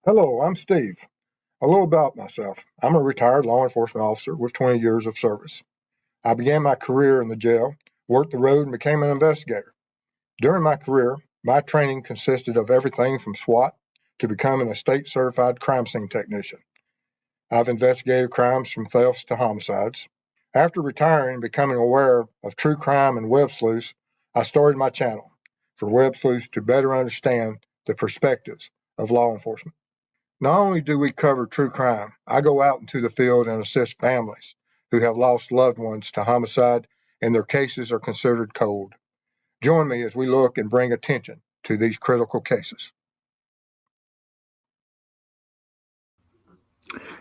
Hello, I'm Steve. A little about myself. I'm a retired law enforcement officer with 20 years of service. I began my career in the jail, worked the road, and became an investigator. During my career, my training consisted of everything from SWAT to becoming a state certified crime scene technician. I've investigated crimes from thefts to homicides. After retiring and becoming aware of true crime and web sleuths, I started my channel for web sleuths to better understand the perspectives of law enforcement. Not only do we cover true crime, I go out into the field and assist families who have lost loved ones to homicide and their cases are considered cold. Join me as we look and bring attention to these critical cases.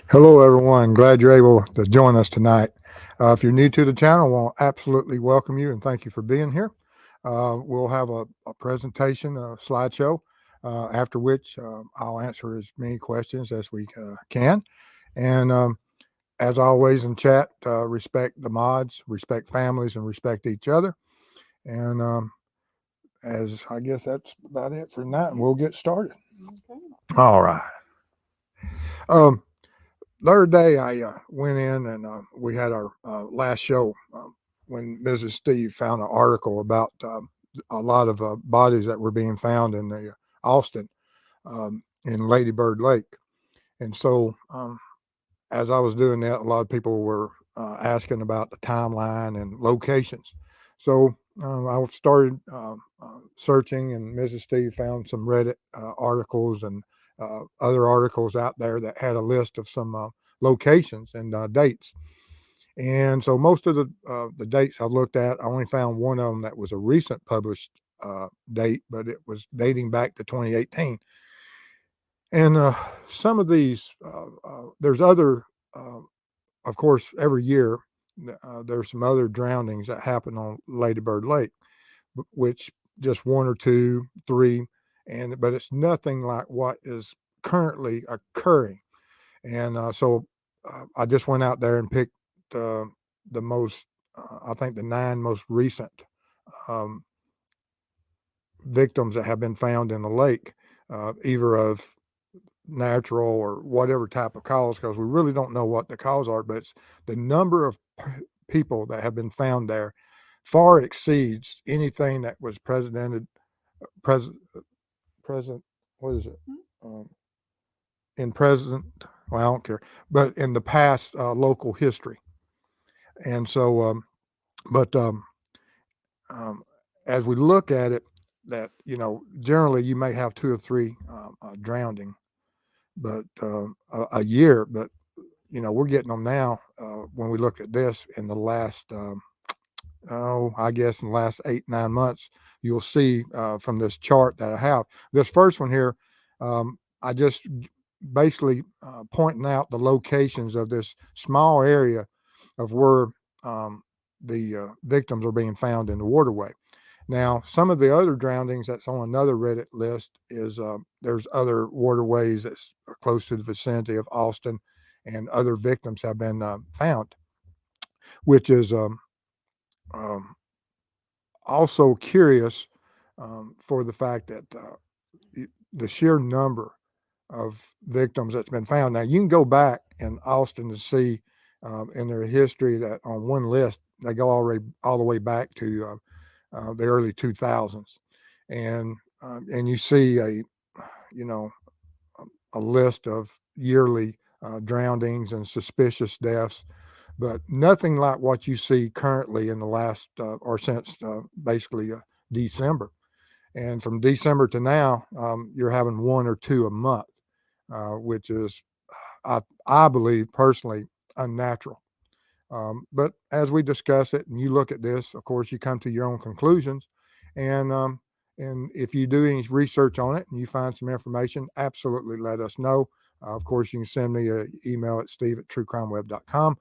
Hello, everyone. Glad you're able to join us tonight. If you're new to the channel, I want to absolutely welcome you and thank you for being here. We'll have a presentation, a slideshow, after which I'll answer as many questions as we can. And as always in chat, respect the mods, respect families, and respect each other. And as I guess that's about it for tonight, and we'll get started. Okay. All right. The other day I went in and we had our last show when Mrs. Steve found an article about a lot of bodies that were being found in the Austin in Lady Bird Lake. And so as I was doing that, a lot of people were asking about the timeline and locations. So I started searching, and Mrs. Steve found some Reddit articles and other articles out there that had a list of some locations and dates. And so most of the dates I looked at, I only found one of them that was a recent published date, but it was dating back to 2018. And some of these, there's other, of course, every year, there's some other drownings that happen on Lady Bird Lake, which just one or two, three, but it's nothing like what is currently occurring. And so I just went out there and picked the most, I think the 9 most recent victims that have been found in the lake, either of natural or whatever type of cause, because we really don't know what the cause are, but it's the number of people that have been found there far exceeds anything that was present, what is it? In present, well, I don't care, but in the past local history. And so, as we look at it, that, generally you may have 2 or 3 drowning, but a year, but we're getting them now. When we look at this in the last, I guess in the last 8-9 months, you'll see from this chart that I have. This first one here, I just basically pointing out the locations of this small area of where the victims are being found in the waterway. Now, some of the other drownings that's on another Reddit list is there's other waterways that's close to the vicinity of Austin, and other victims have been found, which is also curious for the fact that the sheer number of victims that's been found. Now, you can go back in Austin to see in their history that on one list, they go all the way back to the early 2000s. And you see a list of yearly drownings and suspicious deaths, but nothing like what you see currently in the last or since basically December. And from December to now, you're having 1 or 2 a month, which is, I believe personally, unnatural. But as we discuss it and you look at this, of course, you come to your own conclusions. And if you do any research on it and you find some information, absolutely let us know. Of course, you can send me an email at steve@truecrimeweb.com.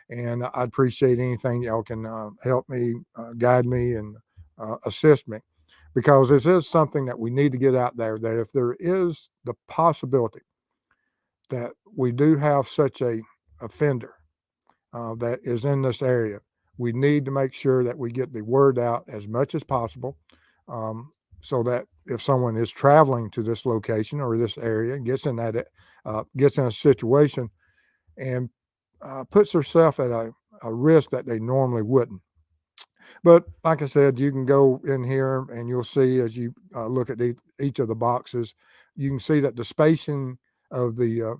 And I'd appreciate anything y'all can help me, guide me, and assist me. Because this is something that we need to get out there, that if there is the possibility that we do have such a offender that is in this area, we need to make sure that we get the word out as much as possible, so that if someone is traveling to this location or this area, gets in a situation and puts herself at a risk that they normally wouldn't. But like I said, you can go in here and you'll see as you look at each of the boxes, you can see that the spacing of the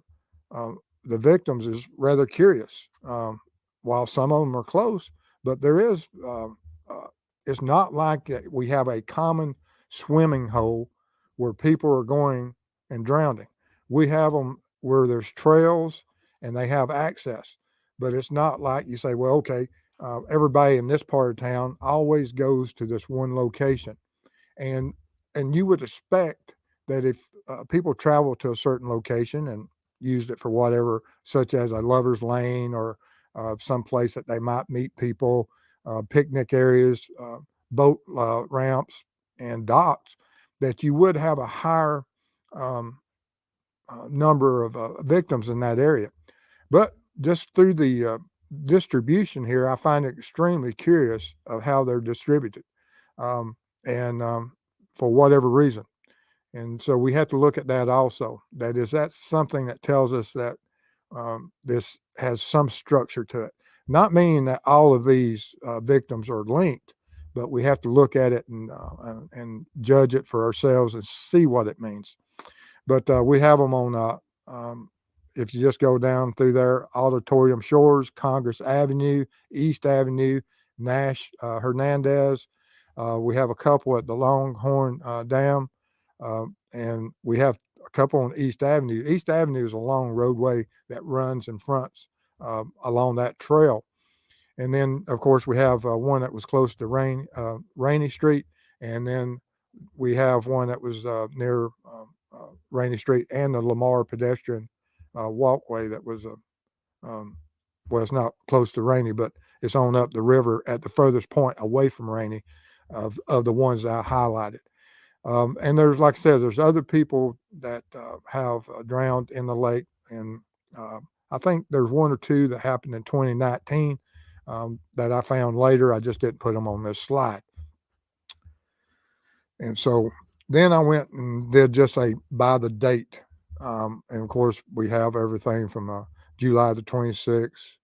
victims is rather curious. While some of them are close, but there is, it's not like we have a common swimming hole where people are going and drowning. We have them where there's trails and they have access, but it's not like you say, well, okay, everybody in this part of town always goes to this one location, and you would expect that if people travel to a certain location and used it for whatever, such as a lover's lane or some place that they might meet people, picnic areas, boat ramps, and docks, that you would have a higher um, number of victims in that area. But just through the distribution here, I find it extremely curious of how they're distributed, um, and for whatever reason. And so we have to look at that also. That's something that tells us that this has some structure to it. Not meaning that all of these victims are linked, but we have to look at it and judge it for ourselves and see what it means. But we have them on. If you just go down through there, Auditorium Shores, Congress Avenue, East Avenue, Nash, Hernandez. We have a couple at the Longhorn Dam, and we have a couple on East Avenue. East Avenue is a long roadway that runs and fronts along that trail. And then, of course, we have one that was close to Rainey Street, and then we have one that was near Rainey Street and the Lamar pedestrian walkway that was well, it's not close to Rainey, but it's on up the river at the furthest point away from Rainey of the ones that I highlighted. And there's, like I said, there's other people that have drowned in the lake, and I think there's one or two that happened in 2019 that I found later. I just didn't put them on this slide. And so then I went and did just a by the date. And of course, we have everything from July the 26th,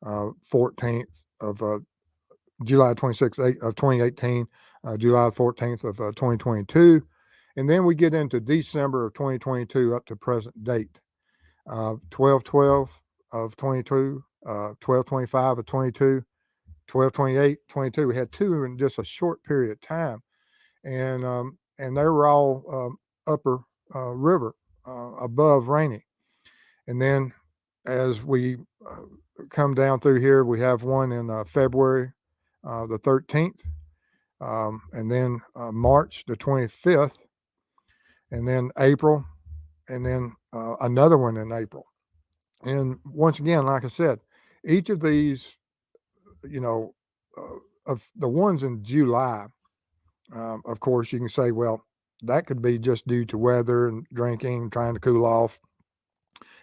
14th of July 26th of 2018, July 14th of 2022. And then we get into December of 2022 up to present date, 12/12 of 22, 12/25 of 22, 12/28, 22. We had two in just a short period of time. And they were all upper river above Rainey. And then as we come down through here, we have one in February the 13th, and then March the 25th, and then April, and then another one in April. And once again, like I said, each of these, of the ones in July, of course, you can say, well, that could be just due to weather and drinking, trying to cool off.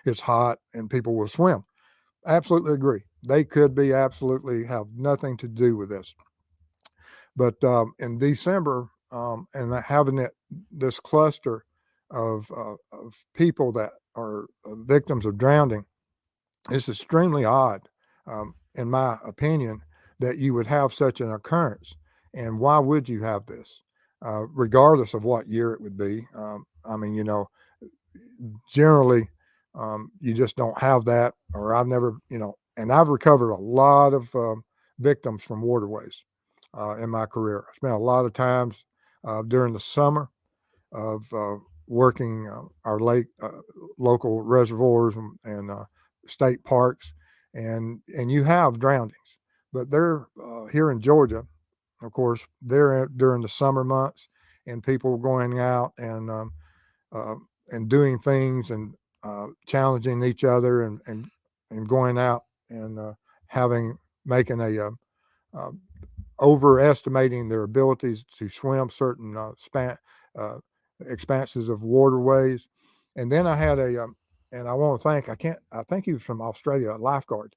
It's hot and people will swim. Absolutely agree. They could be absolutely have nothing to do with this. But in December, and having this cluster of people that are victims of drowning, it's extremely odd, in my opinion, that you would have such an occurrence. And why would you have this, regardless of what year it would be? I mean, generally, you just don't have that, or I've never, and I've recovered a lot of victims from waterways in my career. I spent a lot of times during the summer of working our local reservoirs and state parks, and you have drownings, but they're here in Georgia. Of course, they're during the summer months, and people going out and doing things and challenging each other and going out and making a overestimating their abilities to swim certain expanses of waterways. And then I had and I want to thank, I think he was from Australia, a lifeguard.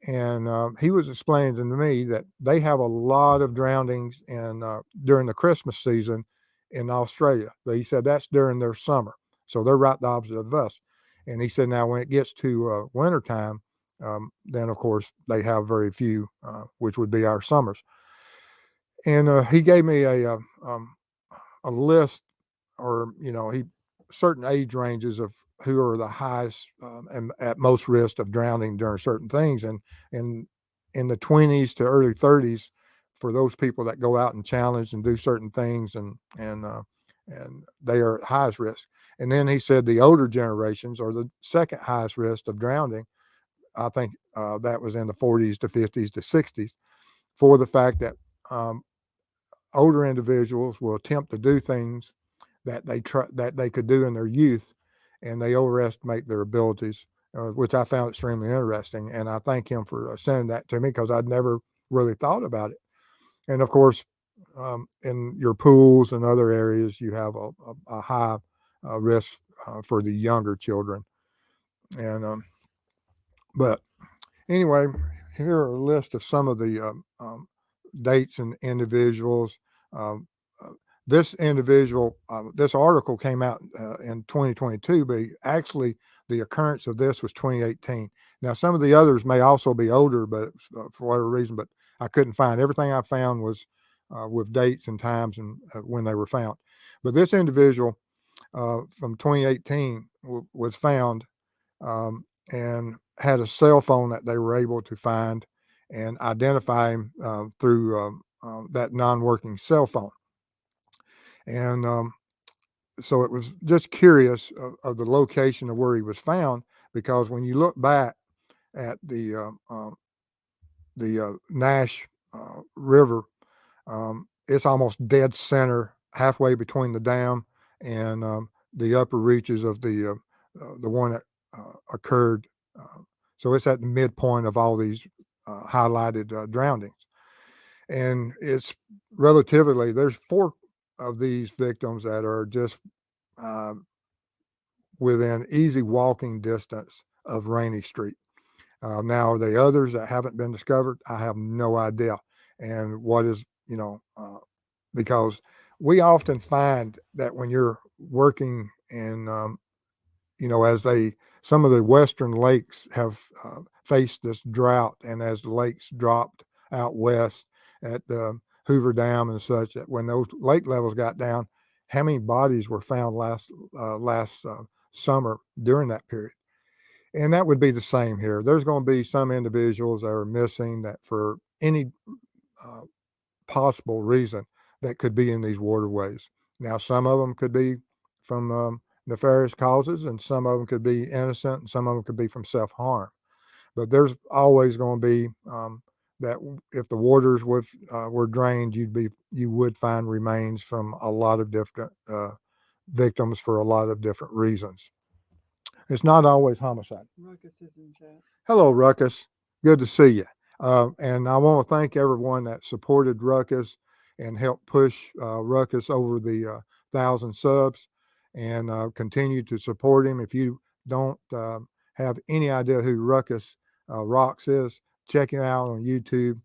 And he was explaining to me that they have a lot of drownings during the Christmas season in Australia. But he said that's during their summer. So they're right the opposite of us. And he said, now when it gets to wintertime, then of course they have very few, which would be our summers. And he gave me a list, or he certain age ranges of who are the highest and at most risk of drowning during certain things, and in the 20s to early 30s for those people that go out and challenge and do certain things, and they are at highest risk. And then he said the older generations are the second highest risk of drowning. I think that was in the 40s to 50s to 60s, for the fact that older individuals will attempt to do things that they could do in their youth, and they overestimate their abilities, which I found extremely interesting. And I thank him for sending that to me, because I'd never really thought about it. And of course, in your pools and other areas, you have a high risk for the younger children. And but anyway, here are a list of some of the dates and individuals. Um, this individual, this article came out in 2022, but actually the occurrence of this was 2018. Now, some of the others may also be older, but for whatever reason, but I couldn't find. Everything I found was with dates and times and when they were found. But this individual from 2018 was found and had a cell phone that they were able to find and identify him through that non-working cell phone. And so it was just curious of the location of where he was found, because when you look back at the Nash River, it's almost dead center, halfway between the dam and the upper reaches of the one that occurred. So it's at the midpoint of all these highlighted drownings. And it's relatively, there's 4 of these victims that are just within easy walking distance of Rainey Street. Now, are there others that haven't been discovered? I have no idea. And what is, because we often find that when you're working in, as some of the western lakes have faced this drought, and as the lakes dropped out west at Hoover Dam and such, that when those lake levels got down, how many bodies were found last summer during that period? And that would be the same here. There's going to be some individuals that are missing that for any possible reason that could be in these waterways. Now, some of them could be from nefarious causes, and some of them could be innocent, and some of them could be from self-harm. But there's always going to be that if the waters were drained, you would find remains from a lot of different victims for a lot of different reasons. It's not always homicide. Ruckus is in chat. Hello, Ruckus. Good to see you. And I want to thank everyone that supported Ruckus and helped push Ruckus over the 1,000 subs, and continue to support him. If you don't have any idea who Ruckus Rocks is, check him out on YouTube.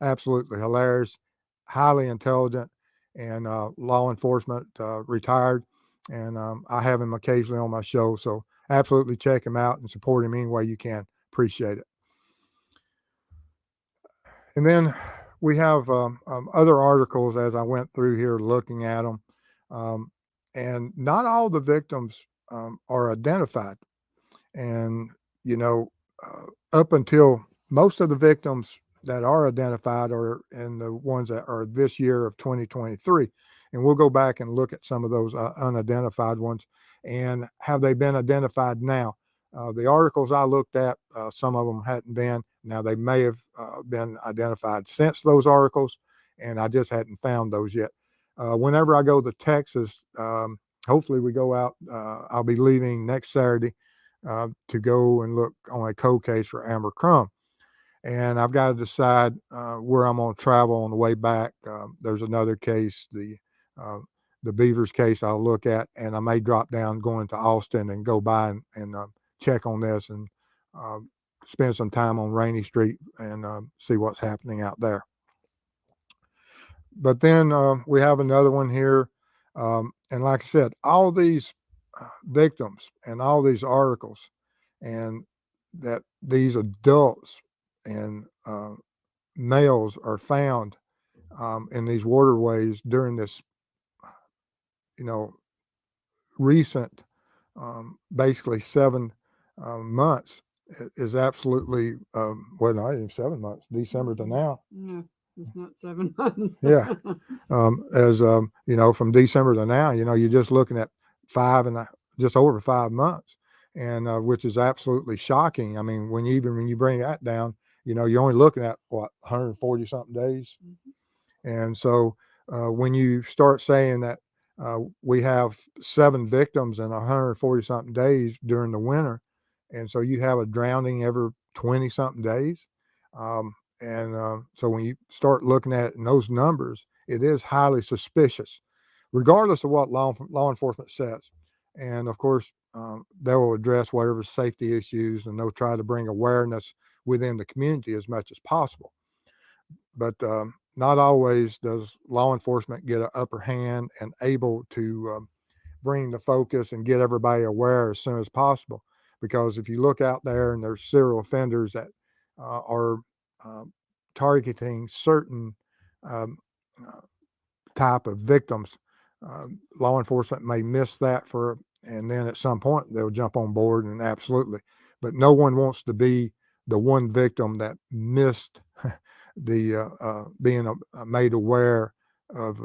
Absolutely hilarious, highly intelligent, and law enforcement retired. And I have him occasionally on my show. So absolutely check him out and support him any way you can. Appreciate it. And then we have other articles as I went through here looking at them. And not all the victims are identified. And, up until most of the victims that are identified are in the ones that are this year of 2023. And we'll go back and look at some of those unidentified ones, and have they been identified now? The articles I looked at, some of them hadn't been. Now, they may have been identified since those articles, and I just hadn't found those yet. Whenever I go to Texas, hopefully we go out. I'll be leaving next Saturday to go and look on a cold case for Amber Crum. And I've got to decide where I'm going to travel on the way back. There's another case, the Beavers case I'll look at, and I may drop down going to Austin and go by and check on this, and spend some time on Rainey Street and see what's happening out there. But then we have another one here. And like I said, all these victims and all these articles, and that these adults and males are found in these waterways during this, you know, recent, basically 7 months is absolutely, well, not even 7 months, December to now. No, it's not 7 months. Yeah. As you know, from December to now, you're just looking at just over 5 months, and which is absolutely shocking. I mean, when you bring that down, you're only looking at what, 140 something days. And so when you start saying that we have 7 victims in 140 something days during the winter, and so you have a drowning every 20 something days. So when you start looking at it in those numbers, it is highly suspicious, regardless of what law enforcement says. And of course, they will address whatever safety issues, and they'll try to bring awareness within the community as much as possible. But not always does law enforcement get an upper hand and able to bring the focus and get everybody aware as soon as possible. Because if you look out there and there's serial offenders that are um, targeting certain um, uh, type of victims, law enforcement may miss that and then at some point they'll jump on board and absolutely. But no one wants to be the one victim that missed the being made aware of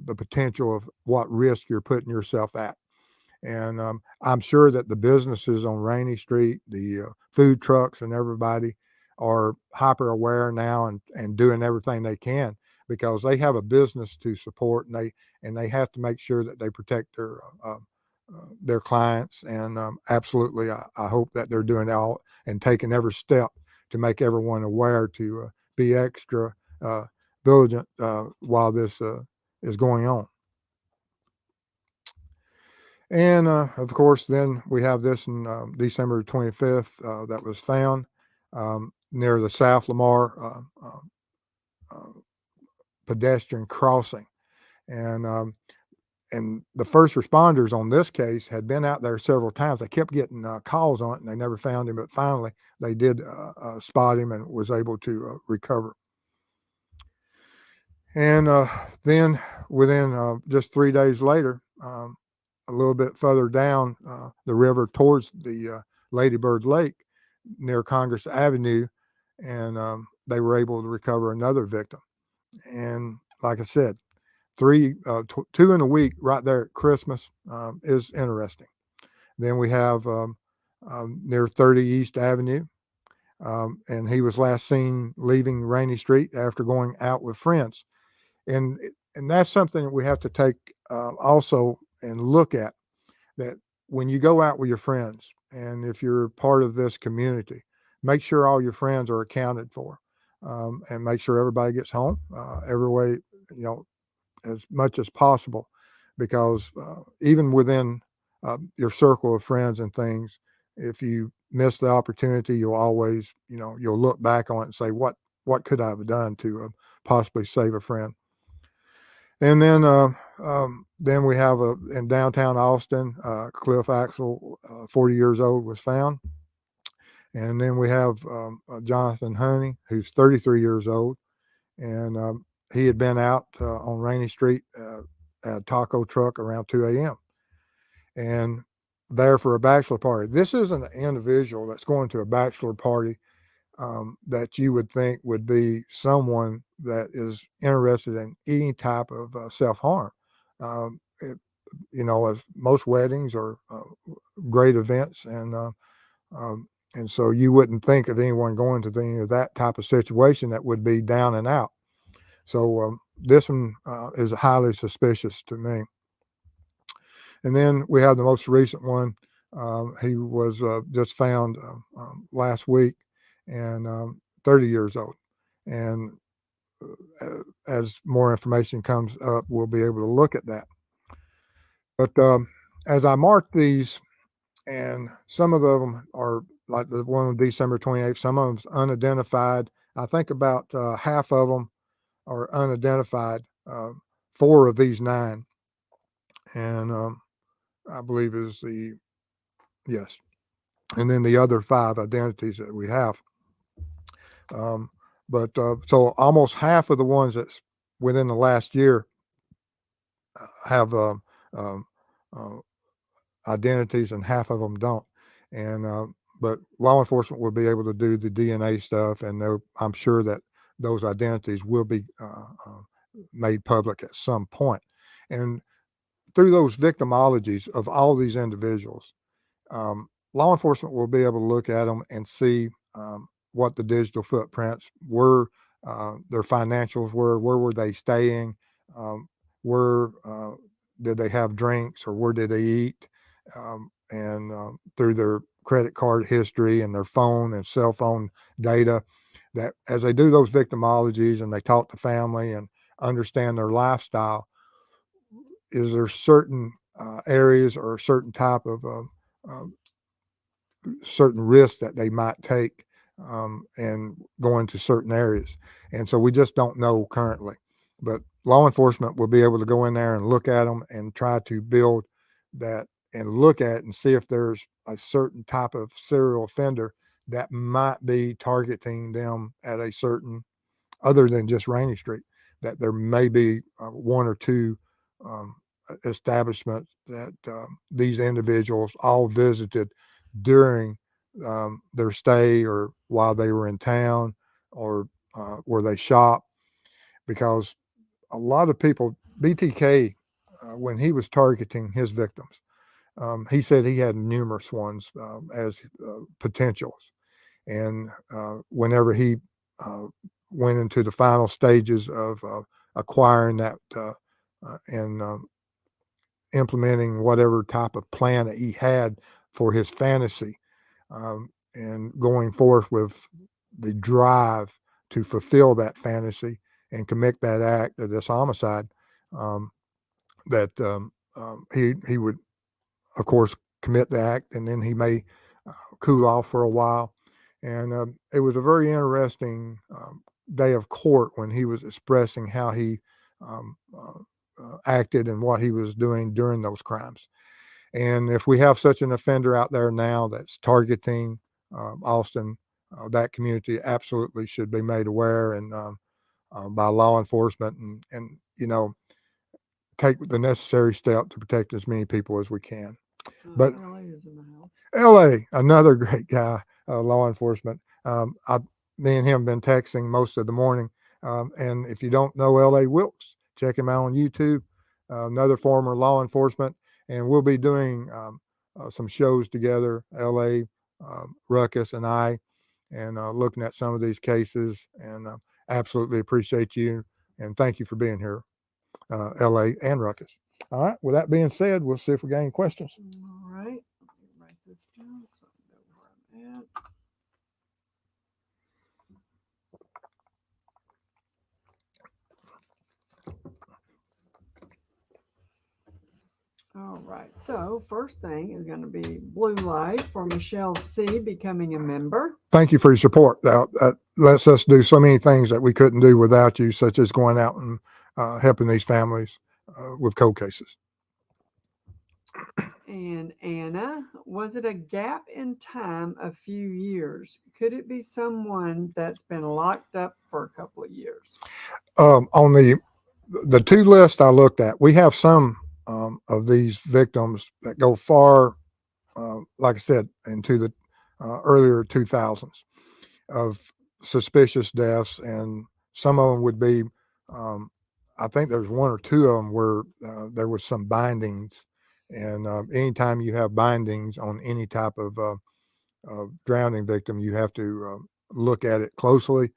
the potential of what risk you're putting yourself at. And I'm sure that the businesses on Rainy Street, the food trucks, and everybody are hyper aware now and doing everything they can because they have a business to support, and they have to make sure that they protect their clients. And absolutely, I hope that they're doing all and taking every step to make everyone aware to be extra diligent while this is going on. And of course, then we have this in December 25th that was found near the South Lamar uh, pedestrian crossing. And the first responders on this case had been out there several times. They kept getting calls on it, and they never found him. But finally, they did spot him and was able to recover. And then within just 3 days later, a little bit further down the river towards the Lady Bird Lake near Congress Avenue, and they were able to recover another victim. And like I said, two in a week right there at Christmas is interesting. Then we have near 30 East Avenue, and he was last seen leaving Rainy Street after going out with friends. And and that's something that we have to take also and look at, that when you go out with your friends, and if you're part of this community, make sure all your friends are accounted for, and make sure everybody gets home every way, as much as possible, because even within your circle of friends and things, if you miss the opportunity, you'll always, you'll look back on it and say, what could I have done to possibly save a friend? And then we have in downtown Austin, Cliff Axel, 40 years old, was found. And then we have Jonathan Honey, who's 33 years old, and he had been out on Rainy Street at a taco truck around 2 a.m. and there for a bachelor party. This isn't an individual that's going to a bachelor party that you would think would be someone that is interested in any type of self-harm. As most weddings are great events, and so you wouldn't think of anyone going to any of that type of situation that would be down and out. So this one is highly suspicious to me. And then we have the most recent one. He was just found last week, and 30 years old. And as more information comes up, we'll be able to look at that. But as I mark these, and some of them are like the one on December 28th, some of them's unidentified. I think about half of them are unidentified, 4 of these 9. and I believe is yes, and then the other 5 identities that we have. But so almost half of the ones that's within the last year have um, uh, identities, and half of them don't. And but law enforcement will be able to do the DNA stuff, and I'm sure that those identities will be made public at some point. And through those victimologies of all these individuals, law enforcement will be able to look at them and see what the digital footprints were, their financials where were they staying, where did they have drinks, or where did they eat, and through their credit card history and their phone and cell phone data. That as they do those victimologies and they talk to family and understand their lifestyle, is there certain areas or certain type of certain risks that they might take and go into certain areas. And so we just don't know currently. But law enforcement will be able to go in there and look at them and try to build that and look at and see if there's a certain type of serial offender that might be targeting them at a certain, other than just Rainy Street, that there may be 1 or 2 um, establishments that these individuals all visited during their stay or while they were in town, or where they shop. Because a lot of people, BTK, when he was targeting his victims, he said he had numerous ones as potentials. And whenever he went into the final stages of acquiring that and implementing whatever type of plan that he had for his fantasy, and going forth with the drive to fulfill that fantasy and commit that act of this homicide, um, that he would, of course, commit the act, and then he may cool off for a while. And it was a very interesting day of court when he was expressing how he acted and what he was doing during those crimes. And if we have such an offender out there now that's targeting Austin, that community absolutely should be made aware and by law enforcement, and take the necessary step to protect as many people as we can. But LA is in the house. LA, another great guy, law enforcement. Me and him have been texting most of the morning. And if you don't know LA Wilkes, check him out on YouTube. Another former law enforcement, and we'll be doing some shows together. LA, Ruckus, and I, and looking at some of these cases. And absolutely appreciate you, and thank you for being here, LA and Ruckus. All right. With that being said, we'll see if we got any questions. All right. Let me write this down so I know where I'm at. All right. So first thing is going to be blue light for Michelle C. becoming a member. Thank you for your support. That lets us do so many things that we couldn't do without you, such as going out and helping these families with cold cases. And Anna, was it a gap in time a few years? Could it be someone that's been locked up for a couple of years? On the 2 lists I looked at, we have some of these victims that go far, like I said, into the earlier 2000s of suspicious deaths, and some of them would be, I think there's 1 or 2 of them where there was some bindings, and anytime you have bindings on any type of drowning victim, you have to look at it closely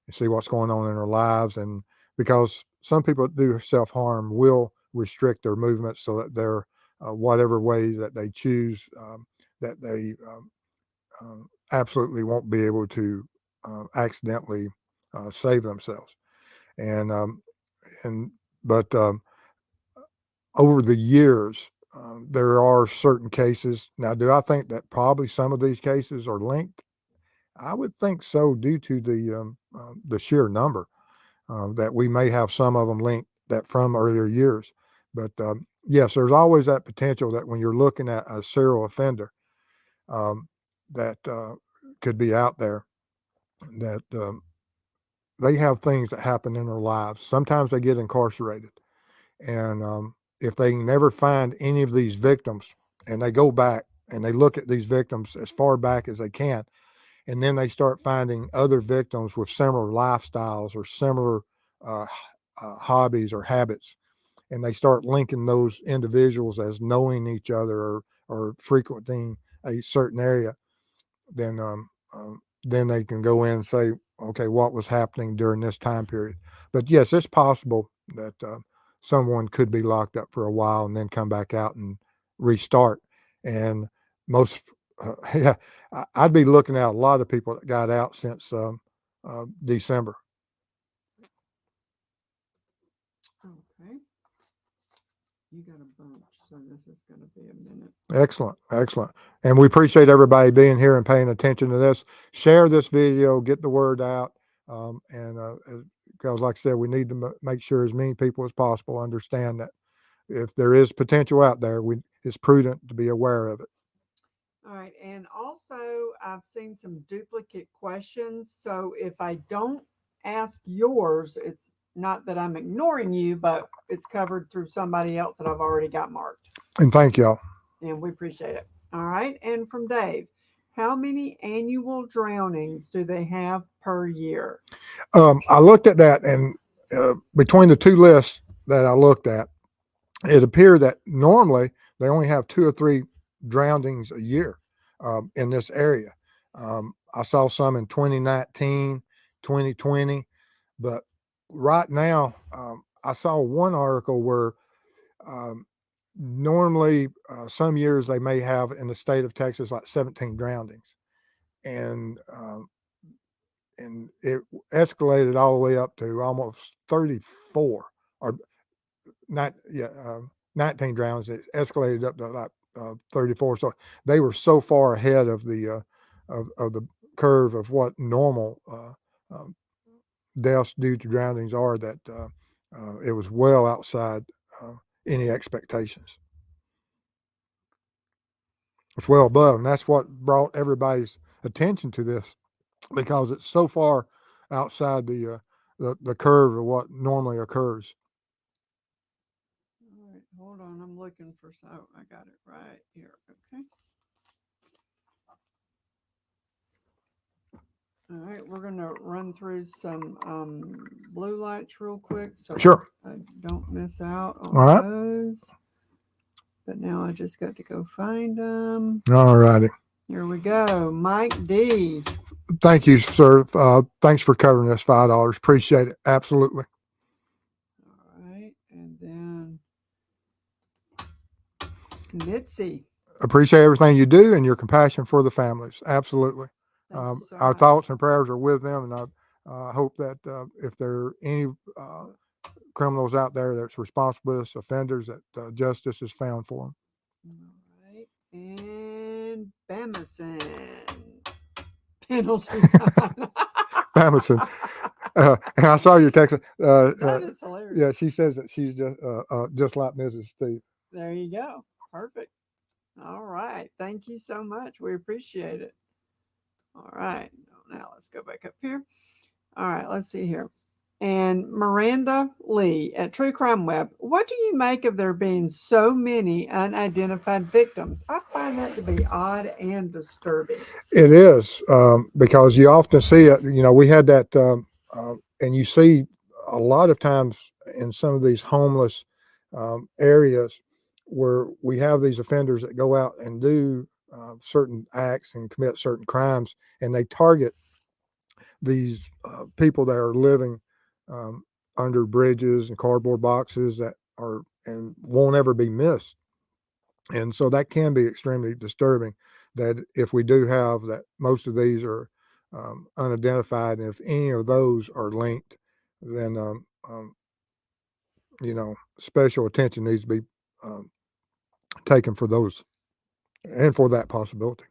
and see what's going on in their lives. And because some people do self-harm, will restrict their movements so that they're whatever ways that they choose, that they absolutely won't be able to accidentally save themselves. And but over the years, there are certain cases. Now, do I think that probably some of these cases are linked? I would think so, due to the sheer number that we may have some of them linked that from earlier years. But yes, there's always that potential that when you're looking at a serial offender, that could be out there, that they have things that happen in their lives. Sometimes they get incarcerated. And if they never find any of these victims and they go back and they look at these victims as far back as they can, and then they start finding other victims with similar lifestyles or similar uh, hobbies or habits, and they start linking those individuals as knowing each other or frequenting a certain area, then they can go in and say, okay, what was happening during this time period? But yes, it's possible that someone could be locked up for a while and then come back out and restart. And most, yeah, I'd be looking at a lot of people that got out since December. Okay. You got a bunch, so this is going to be a minute. Excellent, excellent. And we appreciate everybody being here and paying attention to this. Share this video, get the word out. Because like I said, we need to make sure as many people as possible understand that if there is potential out there, it's prudent to be aware of it. All right. And also, I've seen some duplicate questions. So if I don't ask yours, it's not that I'm ignoring you, but it's covered through somebody else that I've already got marked. And thank y'all. And we appreciate it. All right. And from Dave, how many annual drownings do they have per year? I looked at that, and between the two lists that I looked at, it appeared that normally they only have 2 or 3 drownings a year in this area. I saw some in 2019, 2020, but right now I saw one article where normally some years they may have in the state of Texas like 17 drownings, and it escalated all the way up to almost 34 or not, 19 drownings. It escalated up to like 34. So they were so far ahead of the curve of what normal deaths due to drownings are that it was well outside any expectations. It's well above, and that's what brought everybody's attention to this, because it's so far outside the curve of what normally occurs. All right, hold on. I'm looking for so I got it right here. Okay. All right, we're gonna run through some blue lights real quick, so Sure. I don't miss out on All right. those. But now I just got to go find them. All righty. Here we go. Mike D. Thank you, sir. Thanks for covering this $5. Appreciate it. Absolutely. All right, and then Mitzi. Appreciate everything you do and your compassion for the families. Absolutely. Thank you so Our much. thoughts and prayers are with them, and I hope that if there are any criminals out there that's responsible for this, offenders, that justice is found for them. All right, and Bamison. Penalty. Bamison. And I saw your text. That is hilarious. Yeah, she says that she's just like Mrs. Steve. There you go. Perfect. All right. Thank you so much. We appreciate it. All right. Now let's go back up here. All right. Let's see here. And Miranda Lee at True Crime Web. What do you make of there being so many unidentified victims? I find that to be odd and disturbing. It is, because you often see it. You know, we had that, and you see a lot of times in some of these homeless areas where we have these offenders that go out and do certain acts and commit certain crimes, and they target these people that are living under bridges and cardboard boxes that are and won't ever be missed. And so that can be extremely disturbing, that if we do have that, most of these are unidentified, and if any of those are linked, then special attention needs to be taken for those and for that possibility.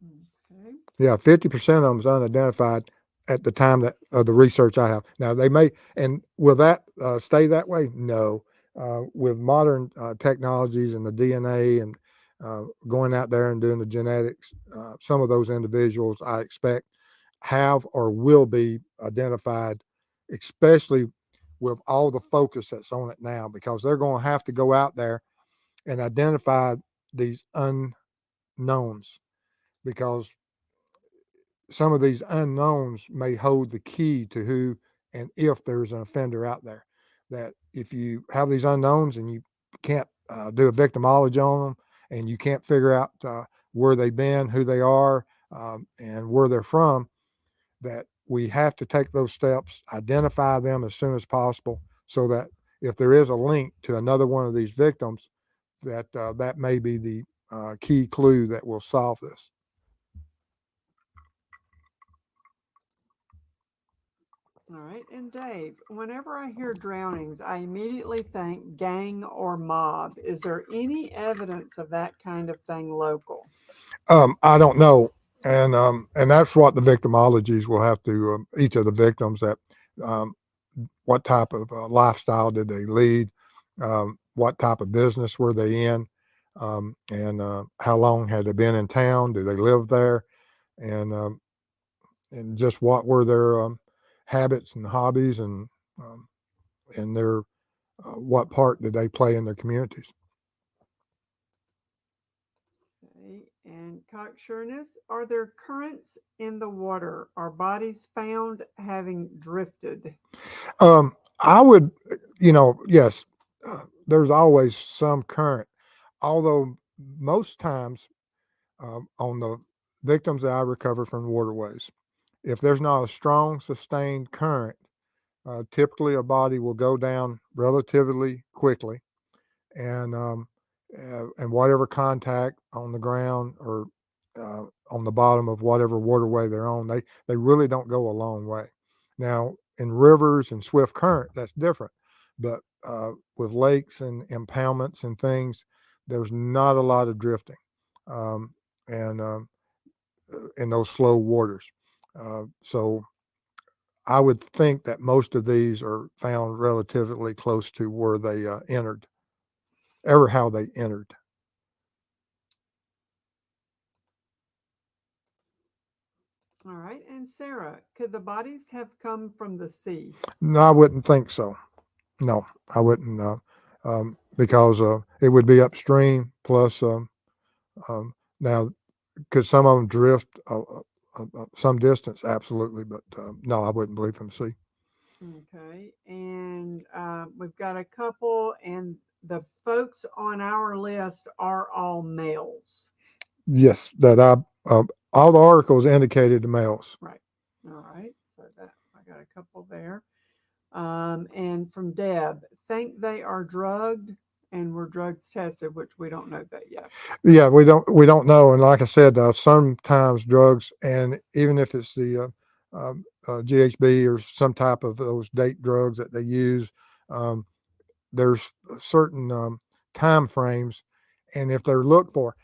Okay. Yeah, 50% of them is unidentified at the time that of the research I have. Now they may, and will that stay that way? No, with modern technologies and the DNA and going out there and doing the genetics, some of those individuals I expect have or will be identified, especially with all the focus that's on it now, because they're going to have to go out there and identify these unknowns, because some of these unknowns may hold the key to who and if there's an offender out there. That if you have these unknowns and you can't do a victimology on them, and you can't figure out where they've been, who they are, and where they're from, that we have to take those steps, identify them as soon as possible, so that if there is a link to another one of these victims, that that may be the key clue that will solve this. All right. And Dave, whenever I hear drownings, I immediately think gang or mob. Is there any evidence of that kind of thing local? I don't know, and that's what the victimologies will have to each of the victims, that um, what type of lifestyle did they lead, what type of business were they in, and how long had they been in town? Do they live there? And and just what were their habits and hobbies, um, and their what part did they play in their communities? Okay. And cocksureness, are there currents in the water? Are bodies found having drifted? I would, yes, there's always some current, although most times on the victims that I recover from waterways, if there's not a strong, sustained current, typically a body will go down relatively quickly, and whatever contact on the ground or on the bottom of whatever waterway they're on, they really don't go a long way. Now, in rivers and swift current, that's different, but with lakes and impoundments and things, there's not a lot of drifting, and in those slow waters. So I would think that most of these are found relatively close to where they entered, ever how they entered. All right. And Sarah, could the bodies have come from the sea? No, I wouldn't think so. No, I wouldn't, because it would be upstream. Plus, now, could some of them drift some distance? Absolutely, but no, I wouldn't believe from sea. Okay. And we've got a couple, and the folks on our list are all males. Yes, that all the articles indicated the males. Right. All right. So that I got a couple there. And from Deb, think they are drugged and were drugs tested, which we don't know that yet. Yeah, we don't know, and like I said, sometimes drugs, and even if it's the GHB or some type of those date drugs that they use, um, there's certain time frames, and if they're looked for,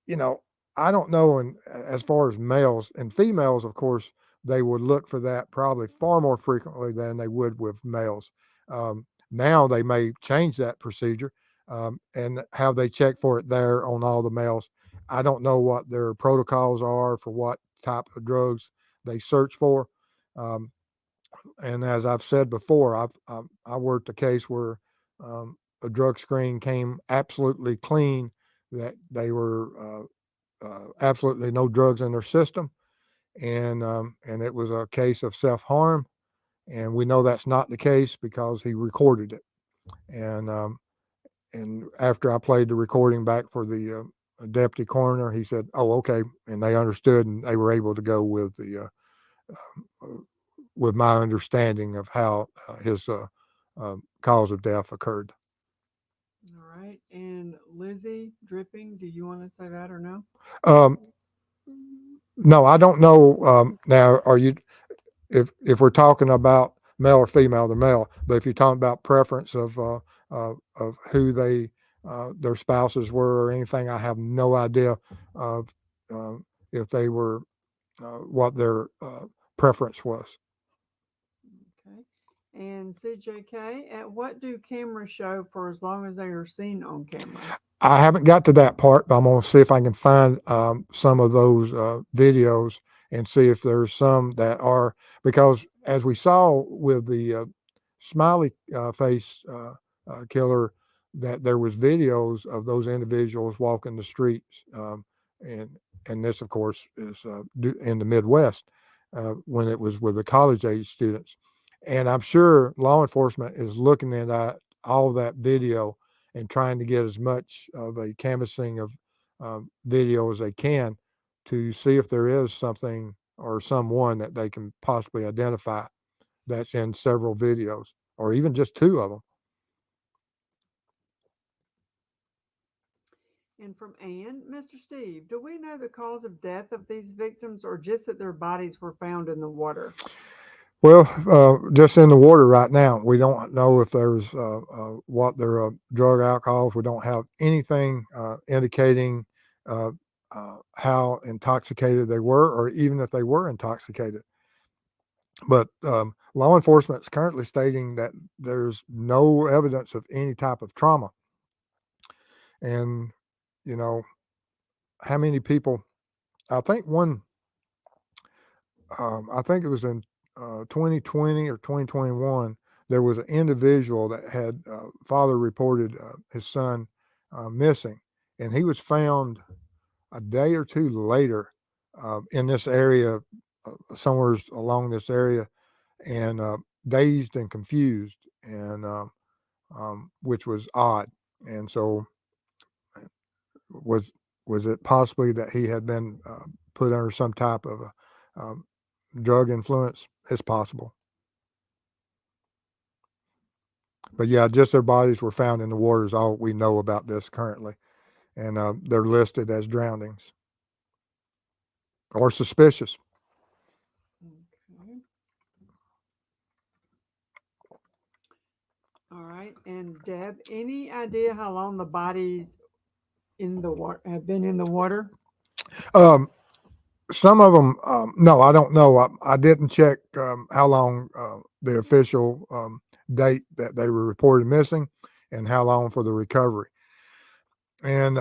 you know, I don't know. And as far as males and females, of course, they would look for that probably far more frequently than they would with males. Now they may change that procedure, and how they check for it there on all the males. I don't know what their protocols are for what type of drugs they search for. Um, and as I've said before, I worked a case where a drug screen came absolutely clean, that they were absolutely no drugs in their system, and it was a case of self harm, and we know that's not the case because he recorded it, and after I played the recording back for the deputy coroner, he said, "Oh, okay," and they understood, and they were able to go with the with my understanding of how his cause of death occurred. All right. And Lizzie, dripping, do you want to say that or no? Um, no, I don't know. Now, are you, if we're talking about male or female, the male. But if you're talking about preference of who they their spouses were or anything, I have no idea of uh, if they were what their preference was. Okay. And CJK, at what do cameras show for as long as they are seen on camera? I haven't got to that part, but I'm going to see if I can find some of those videos and see if there's some that are, because as we saw with the smiley face killer, that there was videos of those individuals walking the streets, and this, of course, is in the Midwest when it was with the college age students, and I'm sure law enforcement is looking at all that video and trying to get as much of a canvassing of video as they can to see if there is something or someone that they can possibly identify that's in several videos or even just two of them. And from Ann, Mr. Steve, do we know the cause of death of these victims or just that their bodies were found in the water? Well, just in the water right now. We don't know if there's what their drug alcohols. We don't have anything indicating how intoxicated they were, or even if they were intoxicated. But law enforcement is currently stating that there's no evidence of any type of trauma. And, you know, how many people, I think I think it was in 2020 or 2021, there was an individual that had father reported his son missing, and he was found a day or two later in this area, somewhere along this area, and dazed and confused, and which was odd. And so, was it possibly that he had been put under some type of a drug influence? It's possible. But yeah, just their bodies were found in the water is all we know about this currently. And they're listed as drownings or suspicious. Okay. All right. And Deb, any idea how long the bodies in the water have been in the water? Some of them, no, I don't know. I didn't check how long the official date that they were reported missing and how long for the recovery. And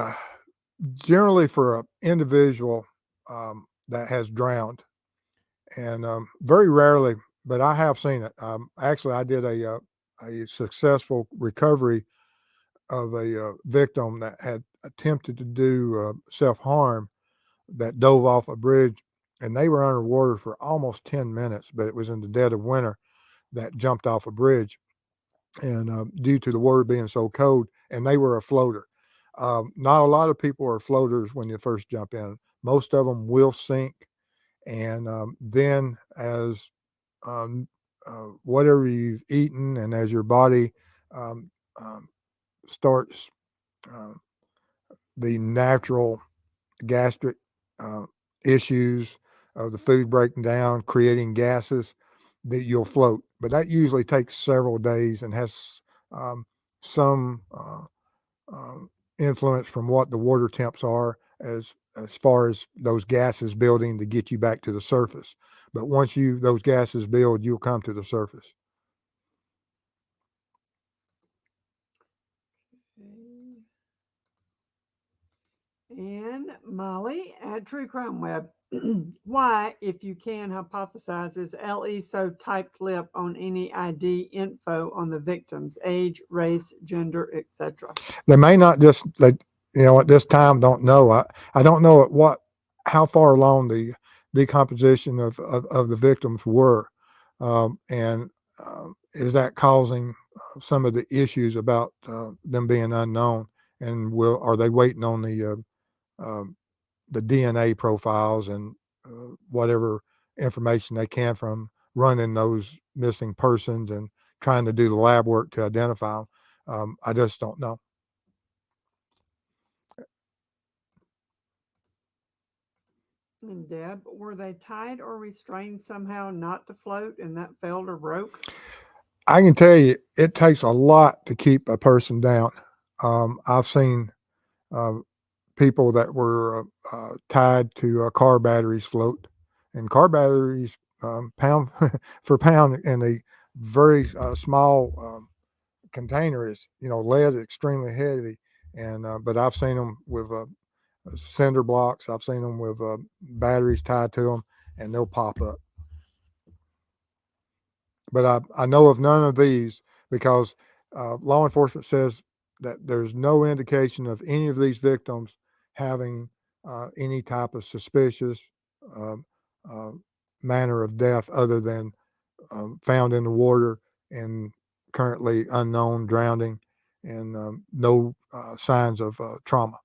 generally for an individual that has drowned, and very rarely, but I have seen it. Actually, I did a successful recovery of a victim that had attempted to do self-harm, that dove off a bridge, and they were underwater for almost 10 minutes, but it was in the dead of winter that jumped off a bridge. And due to the water being so cold, and they were a floater. Not a lot of people are floaters when you first jump in. Most of them will sink. And then as whatever you've eaten and as your body um, starts the natural gastric issues of the food breaking down, creating gases, that you'll float. But that usually takes several days and has some influence from what the water temps are as far as those gases building to get you back to the surface. But once those gases build, you'll come to the surface. Okay. And Molly at True Crime Web, why, if you can hypothesize, is LE so tight-lipped on any ID info on the victims, age, race, gender, etc.? They may not just, at this time don't know. I don't know how far along the decomposition of the victims were, and is that causing some of the issues about them being unknown, and are they waiting on the DNA profiles and whatever information they can from running those missing persons and trying to do the lab work to identify them. I just don't know. And Deb, were they tied or restrained somehow not to float and that failed or broke? I can tell you, it takes a lot to keep a person down. I've seen people that were tied to car batteries float, and car batteries, pound for pound, and very small container is, lead is extremely heavy. And but I've seen them with cinder blocks. I've seen them with batteries tied to them, and they'll pop up. But I know of none of these because law enforcement says that there's no indication of any of these victims having any type of suspicious uh, uh, manner of death other than found in the water and currently unknown drowning, and no signs of trauma.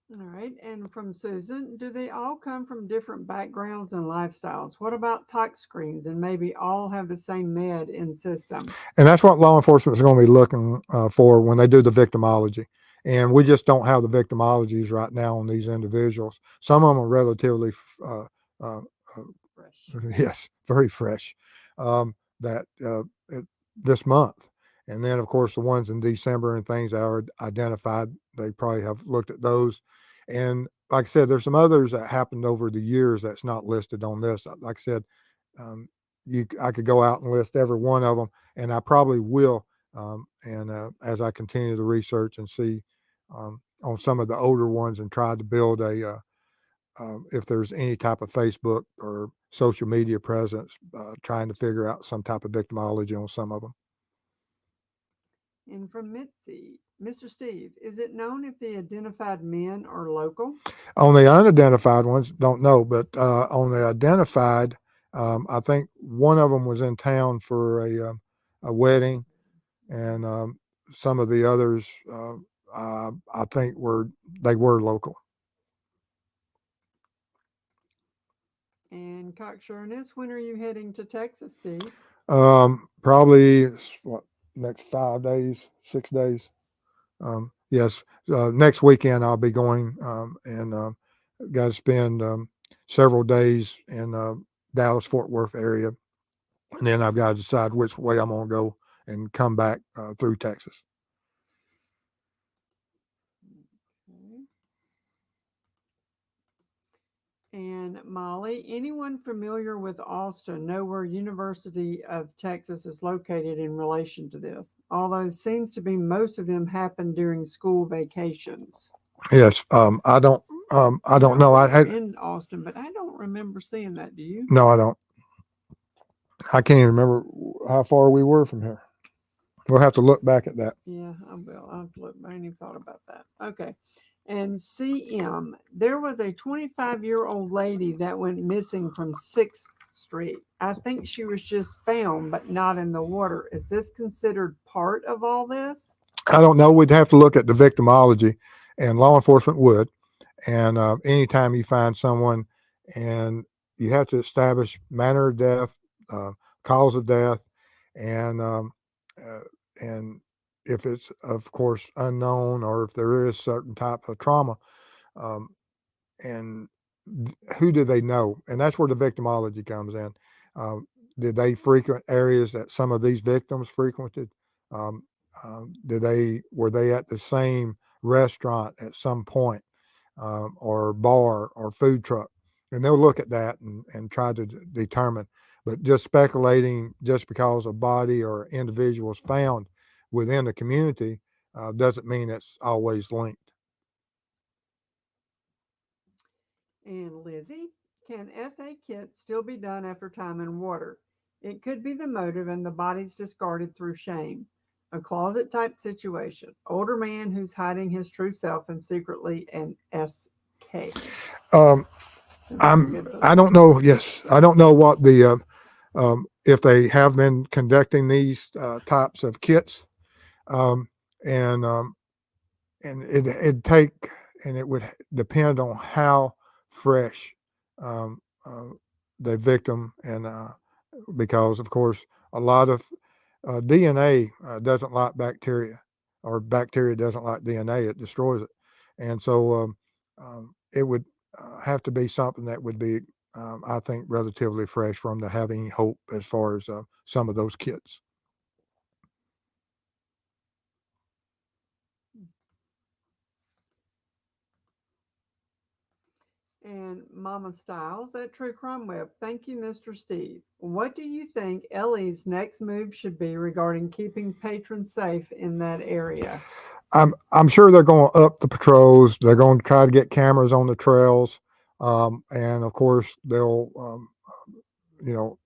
All right. And from Susan, do they all come from different backgrounds and lifestyles? What about touch screens and maybe all have the same med in system? And that's what law enforcement is going to be looking for when they do the victimology. And we just don't have the victimologies right now on these individuals. Some of them are relatively, uh, Fresh. yes, very fresh. That this month, and then of course the ones in December and things that are identified, they probably have looked at those. And like I said, there's some others that happened over the years that's not listed on this. Like I said, um, I could go out and list every one of them, and I probably will. And as I continue to research and see on some of the older ones and try to build a if there's any type of Facebook or social media presence, trying to figure out some type of victimology on some of them. And from Mitzi, Mr. Steve, is it known if the identified men are local? On the unidentified ones, don't know, but on the identified, I think one of them was in town for a wedding, and some of the others, I think they were local. And cocksureness, when are you heading to Texas, Steve? Probably what, next 5 days, 6 days. Yes, next weekend I'll be going and got to spend several days in Dallas Fort Worth area, and then I've got to decide which way I'm going to go and come back through Texas. Okay. And Molly, anyone familiar with Austin know where University of Texas is located in relation to this? Although seems to be most of them happen during school vacations. Yes, I don't know. I We're had in Austin, but I don't remember seeing that. Do you? no, I don't. I can't even remember how far we were from here. We'll have to look back at that. Yeah, I will. I'll have to look. I ain't even thought about that. Okay. And CM, there was a 25-year-old lady that went missing from 6th Street. I think she was just found, but not in the water. Is this considered part of all this? I don't know. We'd have to look at the victimology, and law enforcement would. And anytime you find someone, and you have to establish manner of death, uh, cause of death, and uh, and if it's of course unknown, or if there is certain type of trauma, um, and who do they know? And that's where the victimology comes in. Um, did they frequent areas that some of these victims frequented? Um, did they were they at the same restaurant at some point, or bar or food truck? And they'll look at that and try to determine. But just speculating just because a body or individual is found within the community doesn't mean it's always linked. And Lizzie, can FA kits still be done after time in water? It could be the motive and the body's discarded through shame. A closet type situation. Older man who's hiding his true self and secretly an SK. Um, I don't know. Yes, I don't know what the if they have been conducting these types of kits, um, and it'd take, and it would depend on how fresh um, uh, the victim, and because of course a lot of DNA doesn't like bacteria, or bacteria doesn't like DNA; it destroys it, and so it would have to be something that would be, I think, relatively fresh from the having hope as far as some of those kits. And Mama Styles at True Crime Web. Thank you, Mr. Steve. What do you think Ellie's next move should be regarding keeping patrons safe in that area? I'm sure they're going to up the patrols. They're going to try to get cameras on the trails, and of course they'll you know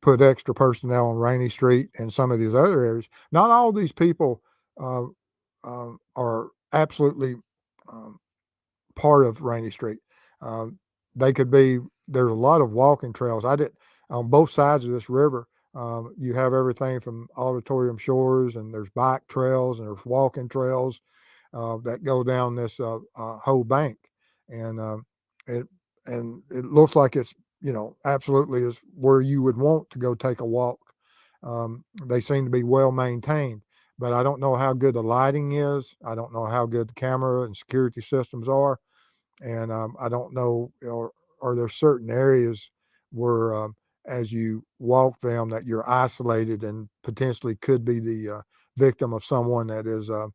put extra personnel on Rainy Street and some of these other areas. Not all these people uh, are absolutely um, part of Rainy Street. Um, they could be. There's a lot of walking trails. I did on both sides of this river. You have everything from Auditorium Shores, and there's bike trails, and there's walking trails that go down this whole bank, and it it looks like it's absolutely is where you would want to go take a walk. They seem to be well maintained, but I don't know how good the lighting is. I don't know how good the camera and security systems are, and I don't know, or are there certain areas where as you walk them that you're isolated and potentially could be the victim of someone that is uh,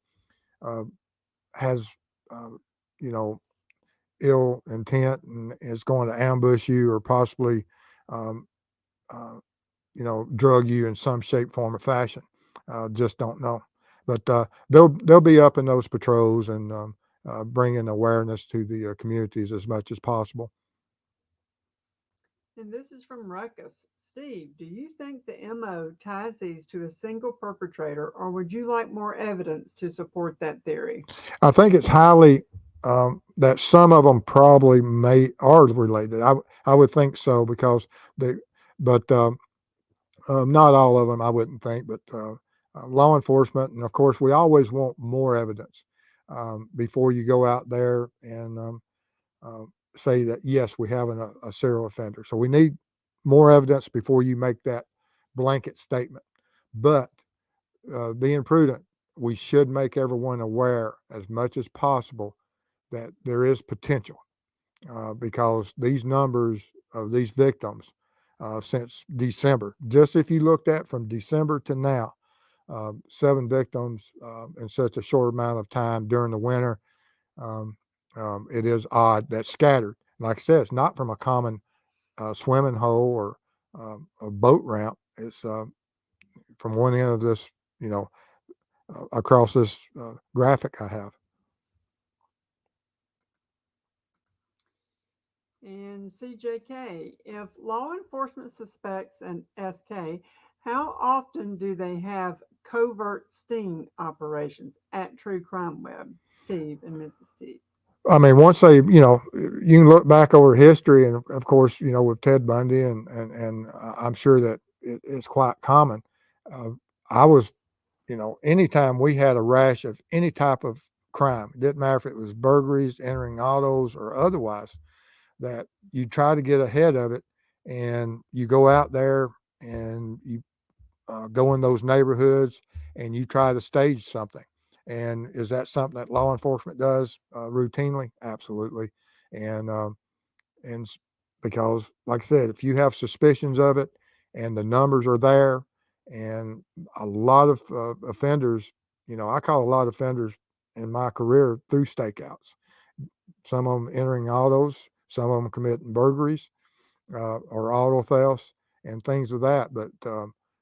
has uh, you know ill intent and is going to ambush you or possibly um, uh, drug you in some shape, form, or fashion. Just don't know. But they'll be up in those patrols and bringing awareness to the communities as much as possible. And this is from Ruckus. Steve, do you think the MO ties these to a single perpetrator, or would you like more evidence to support that theory? I think it's highly that some of them probably may are related. I would think so because they, but not all of them, I wouldn't think, but law enforcement, and of course, we always want more evidence before you go out there and say that yes, we have a serial offender. So we need more evidence before you make that blanket statement. But being prudent, we should make everyone aware as much as possible that there is potential because these numbers of these victims since December, just if you looked at from December to now, 7 victims in such a short amount of time during the winter. Um, it is odd that scattered. Like I said, it's not from a common swimming hole or a boat ramp. It's from one end of this, you know, across this graphic I have. And CJK, if law enforcement suspects an SK, how often do they have covert sting operations at True Crime Web? Steve and Mrs. Steve. I mean, once they, you can look back over history, and of course, with Ted Bundy, and I'm sure that it's quite common. Uh, I was, anytime we had a rash of any type of crime, it didn't matter if it was burglaries, entering autos, or otherwise, that you try to get ahead of it, and you go out there and you go in those neighborhoods and you try to stage something. And is that something that law enforcement does routinely? Absolutely. And and because, like I said, if you have suspicions of it and the numbers are there, and a lot of offenders, I call a lot of offenders in my career through stakeouts. Some of them entering autos, some of them committing burglaries or auto thefts and things of that. But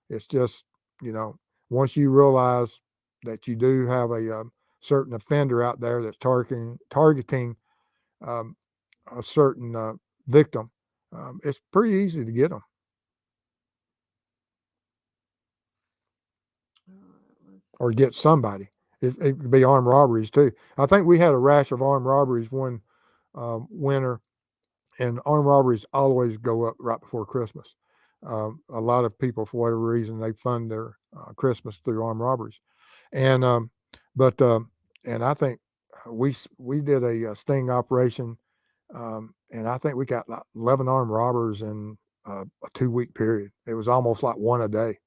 it's just, you know, once you realize that you do have a certain offender out there that's targeting um, a certain victim, it's pretty easy to get them. Or get somebody. It could be armed robberies too. I think we had a rash of armed robberies one winter, and armed robberies always go up right before Christmas. A lot of people, for whatever reason, they fund their Christmas through armed robberies, and but and I think we did a sting operation, and I think we got like 11 armed robbers in a 2 week period. It was almost like one a day.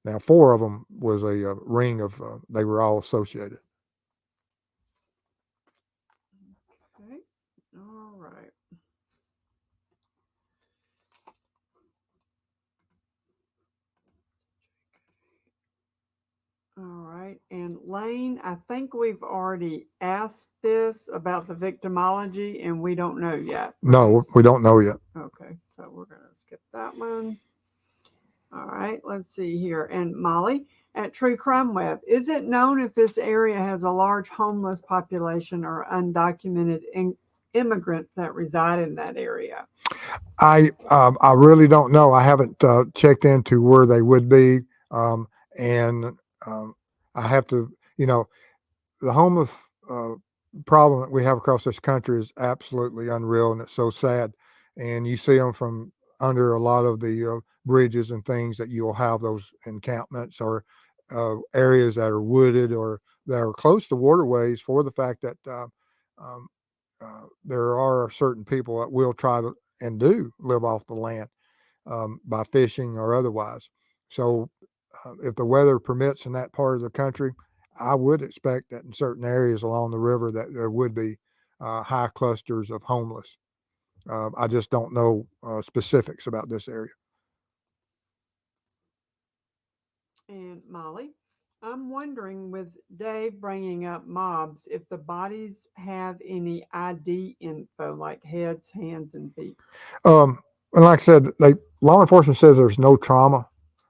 Now, 4 of them was a ring of they were all associated. Okay. All right. All right. And Elaine, I think we've already asked this about the victimology and we don't know yet. No, we don't know yet. Okay, so we're going to skip that one. All right, let's see here. And Molly, at True Crime Web, is it known if this area has a large homeless population or undocumented immigrants that reside in that area? I really don't know. I haven't checked into where they would be, and I have to, the homeless problem that we have across this country is absolutely unreal, and it's so sad. And you see them from under a lot of the bridges and things that you'll have those encampments or areas that are wooded or that are close to waterways for the fact that um, there are certain people that will try to and do live off the land by fishing or otherwise. So, if the weather permits in that part of the country, I would expect that in certain areas along the river that there would be high clusters of homeless. I just don't know specifics about this area. And Molly, I'm wondering with Dave bringing up mobs, if the bodies have any ID info like heads, hands, and feet. And like I said, law enforcement says there's no trauma,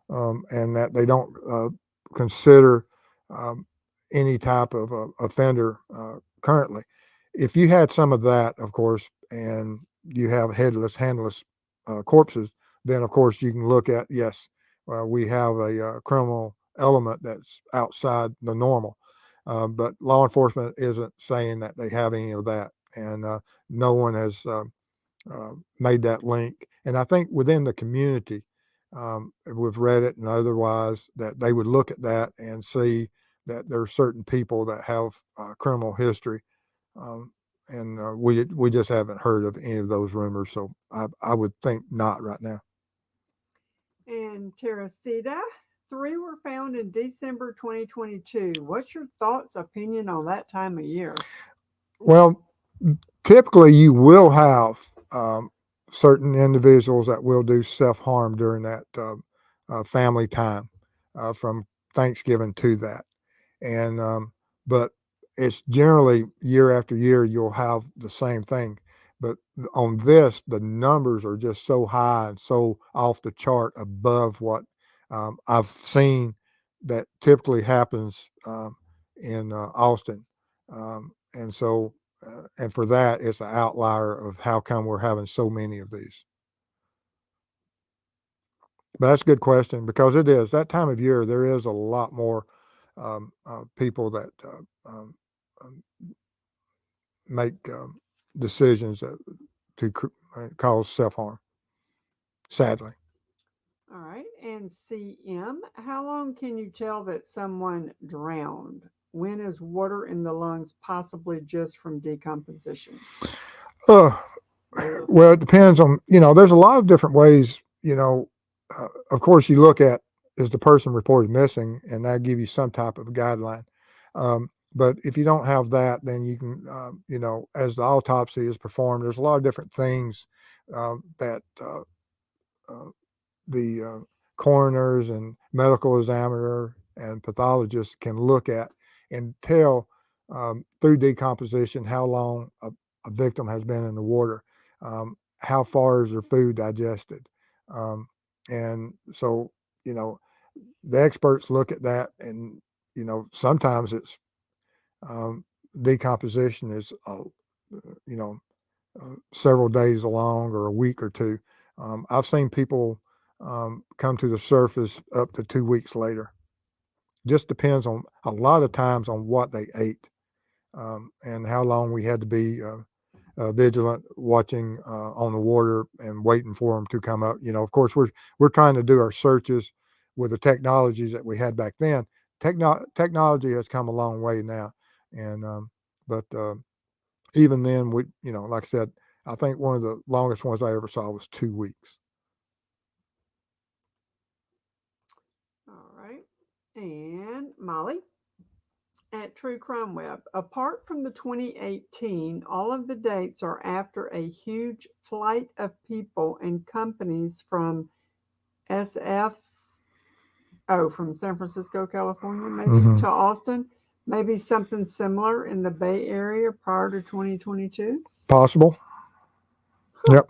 and that they don't consider um, any type of offender currently. If you had some of that, of course, and you have headless, handless corpses, then of course you can look at yes, we have a criminal element that's outside the normal. But law enforcement isn't saying that they have any of that, and no one has made that link. And I think within the community, with Reddit and otherwise, that they would look at that and see that there are certain people that have criminal history, um, and we just haven't heard of any of those rumors. So I would think not right now. And Teresita, 3 were found in December 2022. What's your thoughts, opinion on that time of year? Well, typically you will have certain individuals that will do self harm during that family time from Thanksgiving to that. And but it's generally year after year you'll have the same thing. But on this, the numbers are just so high and so off the chart above what I've seen that typically happens in Austin. And so, and for that, it's an outlier of how come we're having so many of these. But that's a good question because it is that time of year. There is a lot more people that um, make decisions to cause self harm. Sadly, All right. And CM, how long can you tell that someone drowned? When is water in the lungs possibly just from decomposition? uh, well, it depends on There's a lot of different ways. Of course, you look at is the person reported missing, and that give you some type of guideline. But if you don't have that, then you can, as the autopsy is performed, there's a lot of different things that the coroners and medical examiner and pathologists can look at and tell through decomposition how long a victim has been in the water, how far is their food digested. And so, the experts look at that and, sometimes it's decomposition is, you know, several days along or a week or two. I've seen people come to the surface up to 2 weeks later. Just depends on a lot of times on what they ate and how long we had to be vigilant, watching on the water and waiting for them to come up. Of course, we're trying to do our searches with the technologies that we had back then. Technology has come a long way now, and but even then, like I said, I think one of the longest ones I ever saw was 2 weeks. All right. And Molly, at True Crime Web, apart from the 2018, all of the dates are after a huge flight of people and companies from SF, from San Francisco, California, maybe, Mhm. to Austin. maybe something similar in the Bay Area prior to 2022? Possible. Huh. Yep.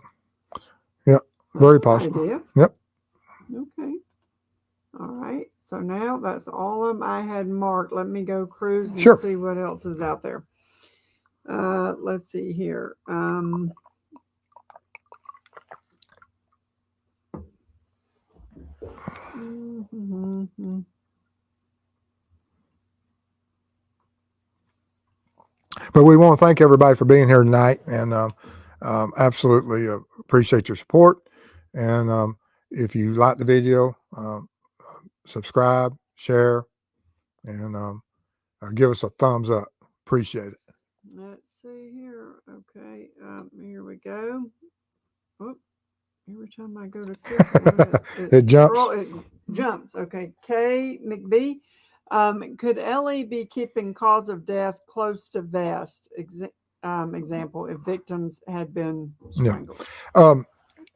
Yep. Very That's an possible. idea. Yep. Okay. All right. So now that's all of them I had marked. Let me go cruise and Sure. see what else is out there. Let's see here. But we want to thank everybody for being here tonight, and absolutely appreciate your support. And if you like the video, subscribe, share, and give us a thumbs up. Appreciate it. Let's see here. Okay. Here we go. Oh, every time I go to click on it, It jumps. it jumps. Okay. K. McBee. Could Ellie be keeping cause of death close to vest? Example, if victims had been strangled.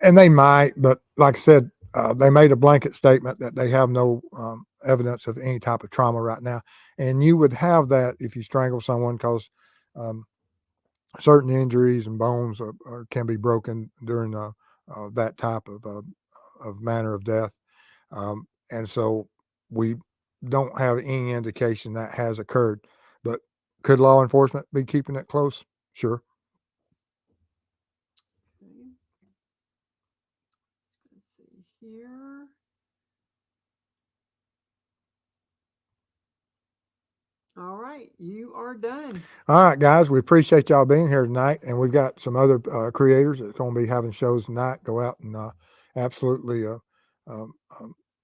And they might, but like I said, they made a blanket statement that they have no evidence of any type of trauma right now. And you would have that if you strangle someone, because certain injuries and bones can be broken during that type of manner of death. And so we don't have any indication that has occurred. But could law enforcement be keeping it close? Sure. Okay. Let's see here. All right, you are done. All right, guys, we appreciate y'all being here tonight, and we've got some other creators that's going to be having shows tonight. Go out and absolutely um,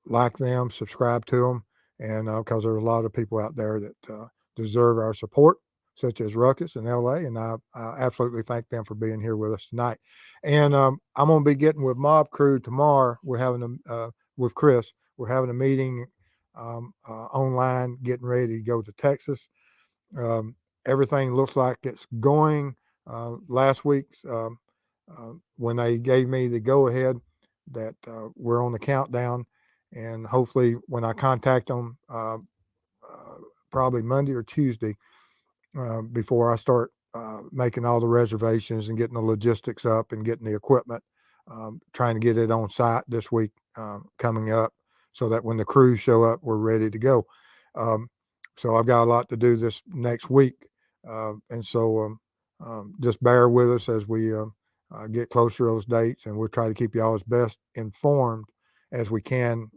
like them, subscribe to them, and because there's a lot of people out there that deserve our support, such as Ruckus in LA, and I absolutely thank them for being here with us tonight. And I'm going to be getting with Mob Crew tomorrow. We're having with Chris. We're having a meeting online, getting ready to go to Texas. Everything looks like it's going. Last week, when they gave me the go ahead that we're on the countdown, and hopefully when I contact them, probably Monday or Tuesday, before I start making all the reservations and getting the logistics up and getting the equipment, trying to get it on site this week coming up, so that when the crews show up, we're ready to go. So I've got a lot to do this next week. And so just bear with us as we get closer to those dates, and we'll try to keep y'all as best informed as we can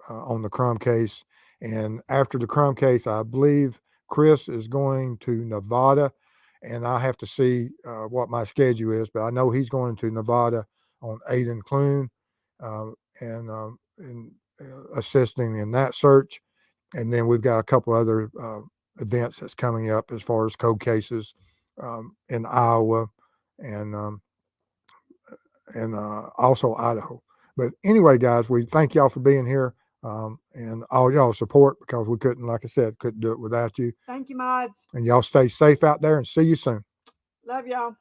on the Crumb case. And after the Crumb case, I believe Chris is going to Nevada, and I have to see what my schedule is, but I know he's going to Nevada on Aiden Clune and assisting in that search. And then we've got a couple other events that's coming up as far as cold cases in Iowa and also Idaho. But anyway, guys, we thank y'all for being here and all y'all support, because we couldn't, like I said, couldn't do it without you. Thank you, mods. And y'all stay safe out there, and see you soon. Love y'all.